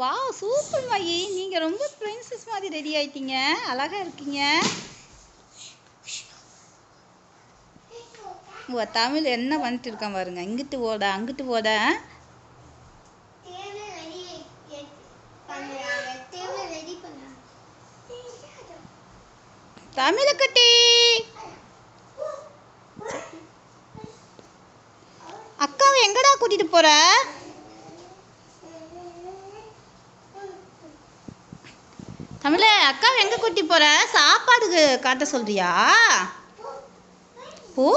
Wow super மாயி, நீங்கள் ரொம்ப பிரின்சஸ் மாதிரி ரெடி ஆயிட்டீங்க, அழகாக இருக்கீங்க. ஓ தமிழ் என்ன பண்ணிட்டு இருக்கான் பாருங்க, இங்கிட்டு ஓட அங்கிட்டு ஓட. தமிழக்குட்டி அக்காவை எங்கடா கூட்டிட்டு போற? தமிழ அக்காவை எங்க கூட்டி போற? சாப்பாடுக்கு காட்ட சொல்றியா? ஓ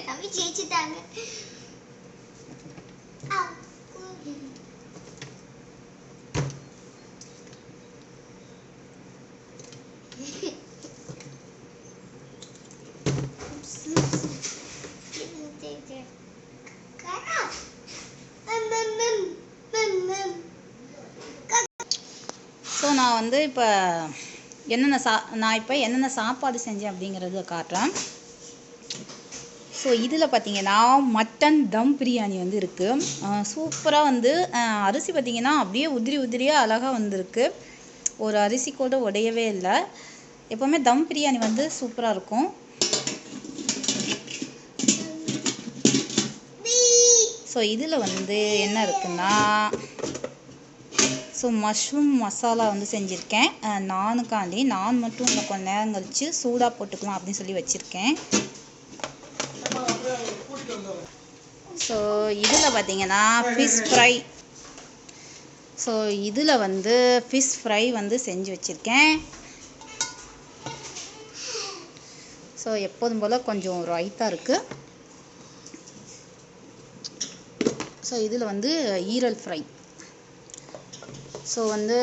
தம்பி ஜெயிச்சிட்டாங்க. ஸோ நான் வந்து இப்போ என்னென்ன சாப்பாடு செஞ்சேன் அப்படிங்கிறத காட்டுறேன். ஸோ இதில் பார்த்தீங்கன்னா மட்டன் தம் பிரியாணி வந்து இருக்குது. சூப்பராக வந்து அரிசி பார்த்திங்கன்னா அப்படியே உதிரி உதிரியாக அழகாக வந்திருக்கு. ஒரு அரிசி கூட உடையவே இல்லை. எப்போவுமே தம் பிரியாணி வந்து சூப்பராக இருக்கும். ஸோ இதில் வந்து என்ன இருக்குன்னா, ஸோ மஷ்ரூம் மசாலா வந்து செஞ்சுருக்கேன். நானுக்காண்டி நான் மட்டும் இன்னும் கொஞ்சம் நேரம் கழித்து சூடாக போட்டுக்கலாம் அப்படின்னு சொல்லி வச்சுருக்கேன். ஸோ இதில் பார்த்தீங்கன்னா ஃபிஷ் ஃப்ரை. ஸோ இதில் வந்து ஃபிஷ் ஃப்ரை வந்து செஞ்சு வச்சுருக்கேன். ஸோ எப்போதும் போல் கொஞ்சம் ரைத்தா இருக்குது. ஸோ இதில் வந்து ஈரல் ஃப்ரை. ஸோ வந்து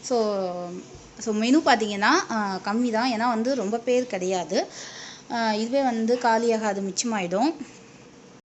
ஸோ மெனு பார்த்தீங்கன்னா கம்மி தான், ஏன்னா வந்து ரொம்ப பேர் கிடையாது. இதுவே வந்து காலியாகாது, மிச்சமாயிடும்.